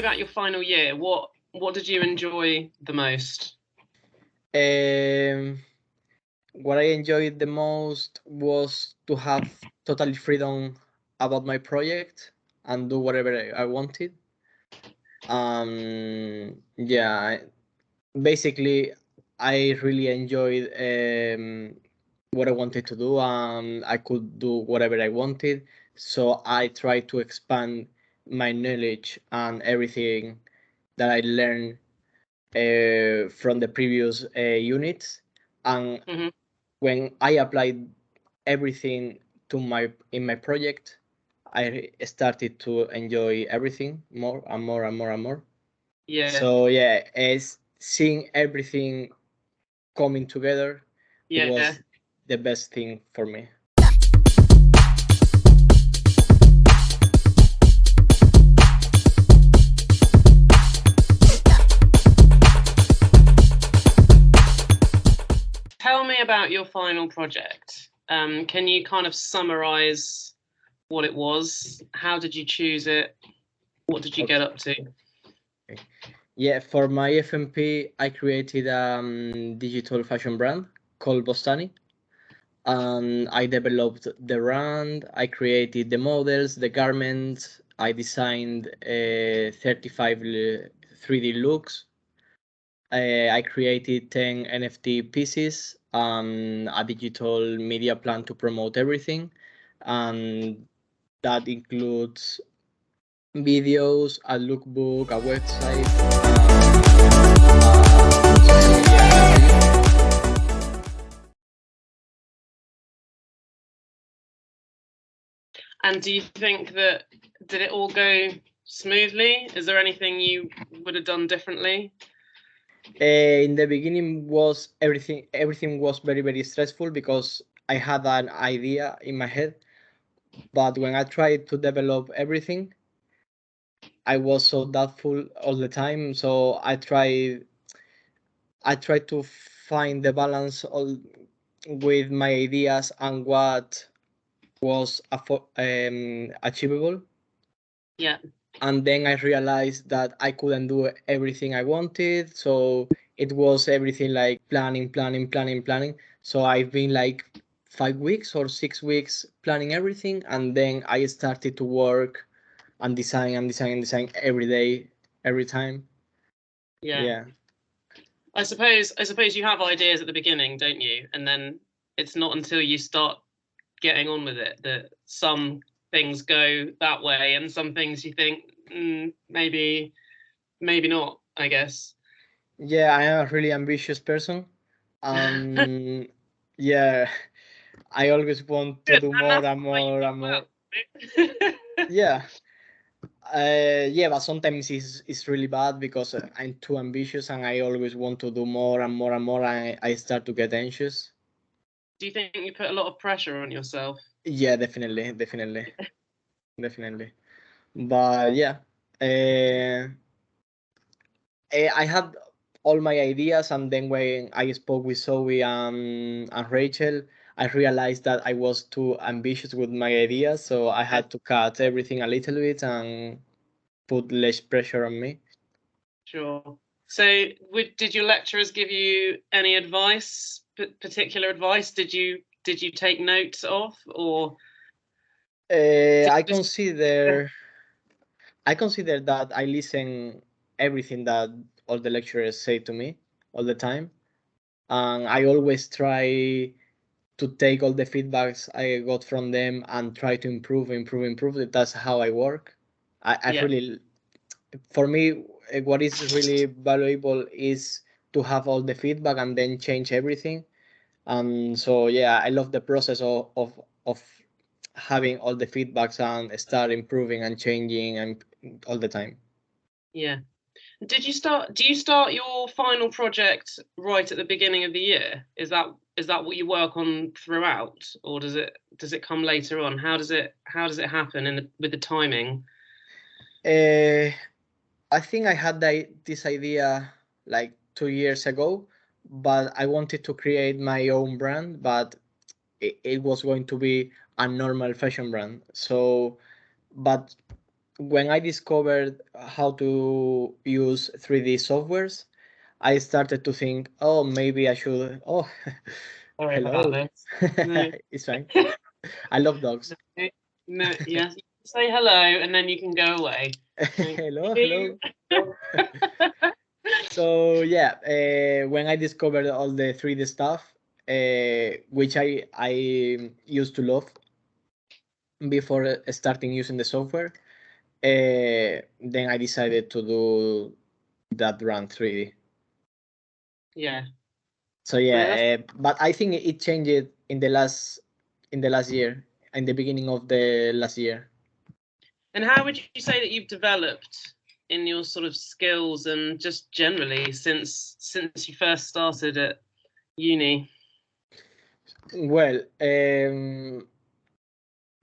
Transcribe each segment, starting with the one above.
me about your final year. What did you enjoy the most? What I enjoyed the most was to have total freedom about my project and do whatever I wanted. Yeah, basically, I really enjoyed what I wanted to do. I could do whatever I wanted. So I tried to expand my knowledge and everything that I learned from the previous units. And when I applied everything in my project, I started to enjoy everything more and more and more and more. Yeah. So yeah, it's seeing everything coming together. Yeah. It was the best thing for me. Tell me about your final project. Can you kind of summarize what it was? How did you choose it? What did you get up to? Okay. Yeah, for my FMP, I created a digital fashion brand called Bostani. I developed the brand, I created the models, the garments, I designed 35 3D looks. I created 10 NFT pieces, a digital media plan to promote everything, and that includes videos, a lookbook, a website, social media. And do you think that did it all go smoothly? Is there anything you would have done differently? In the beginning, was everything was very stressful because I had an idea in my head, but when I tried to develop everything, I was so doubtful all the time. So I tried to find the balance with my ideas and what was achievable. Yeah. And then I realized that I couldn't do everything I wanted. So it was everything like planning. So I've been like 5 weeks or 6 weeks planning everything. And then I started to work and design every day, every time. Yeah. I suppose you have ideas at the beginning, don't you? And then it's not until you start getting on with it that some things go that way and some things you think maybe not, I guess. Yeah, I am a really ambitious person. Yeah, I always want to do more and more and more. Yeah. Yeah, but sometimes it's really bad because I'm too ambitious and I always want to do more and more and more, and I start to get anxious. Do you think you put a lot of pressure on yourself? Yeah, definitely. But yeah, I had all my ideas, and then when I spoke with Zoe and Rachel, I realized that I was too ambitious with my ideas, so I had to cut everything a little bit and put less pressure on me. Sure. So, did your lecturers give you any advice, particular advice? Did you take notes of, or? I consider that I listen everything that all the lecturers say to me all the time, and I always try to take all the feedbacks I got from them and try to improve. That's how I work. I really, for me, what is really valuable is to have all the feedback and then change everything. So yeah, I love the process of having all the feedbacks and start improving and changing and all the time. Yeah. Do you start your final project right at the beginning of the year? Is that what you work on throughout, or does it come later on? How does it happen with the timing? I think I had this idea like 2 years ago, but I wanted to create my own brand, but it was going to be a normal fashion brand. So, but when I discovered how to use 3D softwares, I started to think, oh, maybe I should. Oh, Sorry hello. about this. No. It's fine. I love dogs. No, yes. Say hello and then you can go away. Hello, hello. So yeah, when I discovered all the 3D stuff, which I used to love before starting using the software, then I decided to do that run 3D. Yeah. So yeah, but I think it changed in the last year, in the beginning of the last year. And how would you say that you've developed in your sort of skills and just generally since you first started at uni? Well,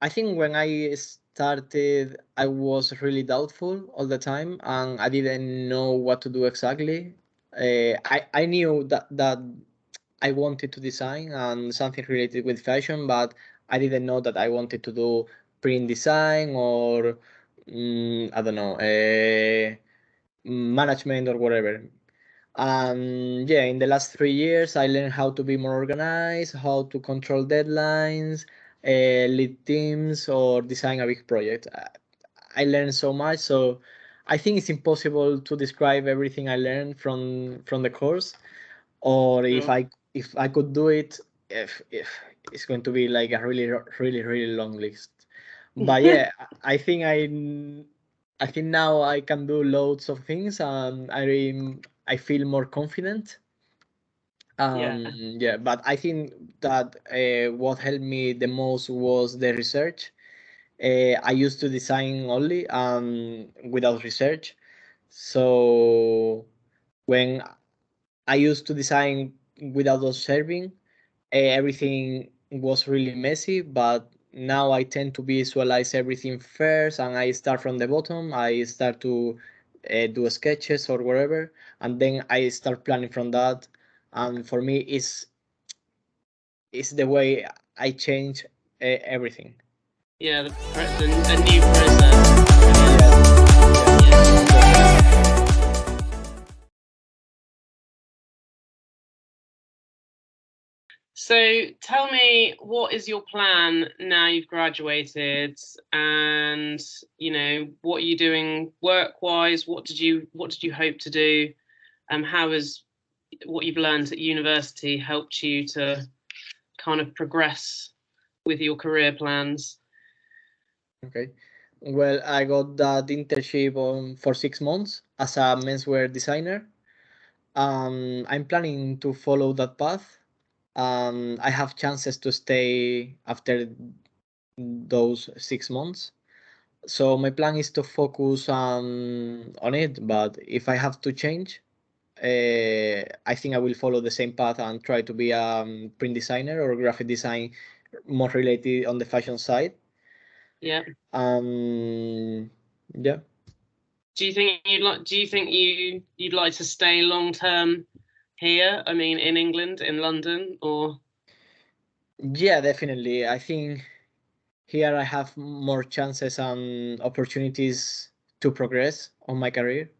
I think when I started, I was really doubtful all the time, and I didn't know what to do exactly. I knew that I wanted to design and something related with fashion, but I didn't know that I wanted to do print design or I don't know, management or whatever. And yeah, in the last 3 years, I learned how to be more organized, how to control deadlines, lead teams, or design a big project. I learned so much, so I think it's impossible to describe everything I learned from the course. Or if I could do it, if it's going to be like a really long list. But yeah, I think now I can do loads of things, and I feel more confident. Yeah, but I think that what helped me the most was the research. I used to design only without research. So when I used to design without observing, everything was really messy, but now I tend to visualize everything first and I start from the bottom. I start to do sketches or whatever, and then I start planning from that. And for me, it's the way I change everything. Yeah, a new process. So tell me, what is your plan now you've graduated, and what are you doing work-wise? What did you hope to do? How has what you've learned at university helped you to kind of progress with your career plans? Okay. Well, I got that internship for 6 months as a menswear designer. I'm planning to follow that path. I have chances to stay after those 6 months. So my plan is to focus on it. But if I have to change, I think I will follow the same path and try to be a print designer or graphic design, more related on the fashion side. Yeah. Yeah. Do you think you'd like to stay long term here? I mean, in England, in London, or? Yeah, definitely. I think here I have more chances and opportunities to progress on my career.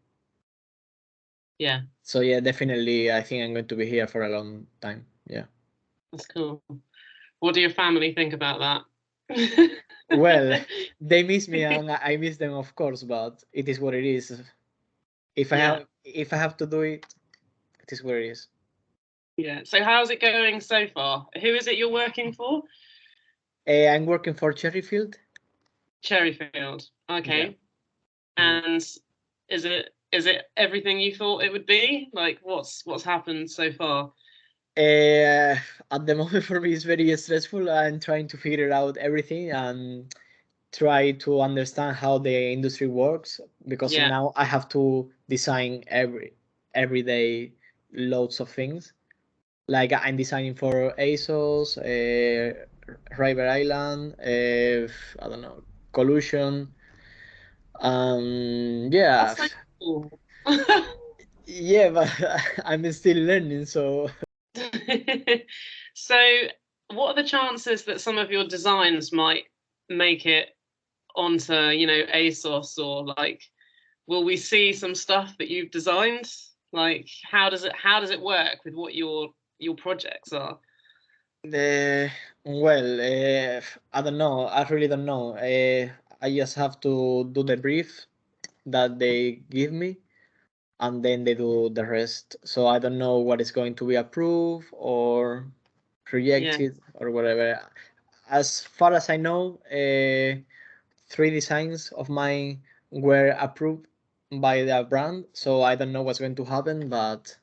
Yeah. So yeah, definitely I think I'm going to be here for a long time. Yeah. That's cool. What do your family think about that? Well, they miss me and I miss them, of course, but it is what it is. If I have to do it, it is what it is. Yeah. So how's it going so far? Who is it you're working for? I'm working for Cherryfield. Cherryfield. Okay. Yeah. And is it everything you thought it would be? Like what's happened so far? At the moment for me it's very stressful. I'm trying to figure out everything and try to understand how the industry works, because now I have to design every day loads of things. Like I'm designing for ASOS, River Island, I don't know, Collusion. Yeah. That's so cool. Yeah, but I'm still learning, so. So what are the chances that some of your designs might make it onto, you know, ASOS, or like, will we see some stuff that you've designed? Like, how does it work with what your projects are? Well, I don't know. I really don't know. I just have to do the brief that they give me, and then they do the rest. So I don't know what is going to be approved or rejected or whatever. As far as I know, 3 designs of mine were approved by the brand. So I don't know what's going to happen, but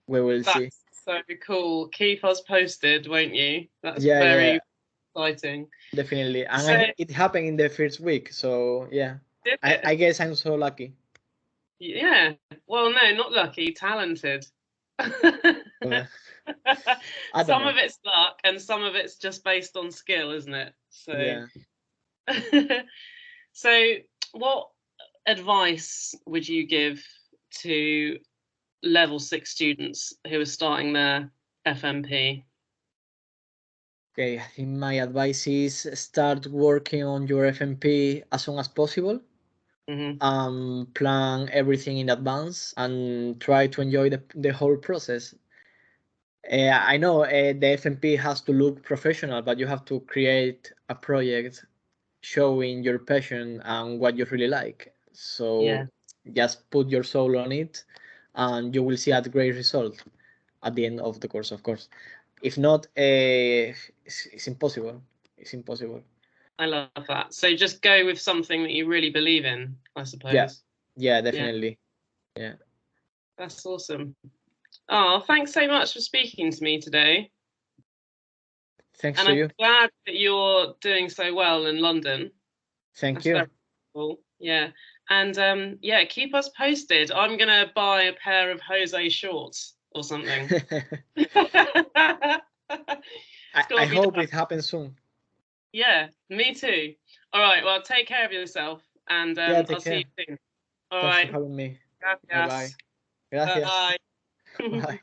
we will see. That's so cool. Keep us posted, won't you? That's Yeah, very yeah, exciting. definitely. And So, it happened in the first week. So yeah, did I it? guess I'm so lucky. Yeah. Well, no, not lucky, talented. Well, I don't Some know. of it's luck and some of it's just based on skill, isn't it? So, Yeah. so what advice would you give to level 6 students who are starting their FMP? Okay, I think my advice is start working on your FMP as soon as possible. Plan everything in advance and try to enjoy the whole process. I know the FMP has to look professional, but you have to create a project showing your passion and what you really like. So just put your soul on it, and you will see a great result at the end of the course, of course. If not, it's impossible. It's impossible. I love that. So just go with something that you really believe in, I suppose. Yeah, definitely. Yeah. That's awesome. Oh, thanks so much for speaking to me today. Thanks And to I'm you. glad that you're doing so well in London. Thank That's you. very cool. Yeah. And yeah, keep us posted. I'm gonna buy a pair of Jose shorts or something. I hope it happens soon. Yeah, me too. All right, well, take care of yourself, and Yeah, I'll take see care. you soon. All Thanks for right. having me. Bye bye. Gracias. Gracias. Bye. Bye.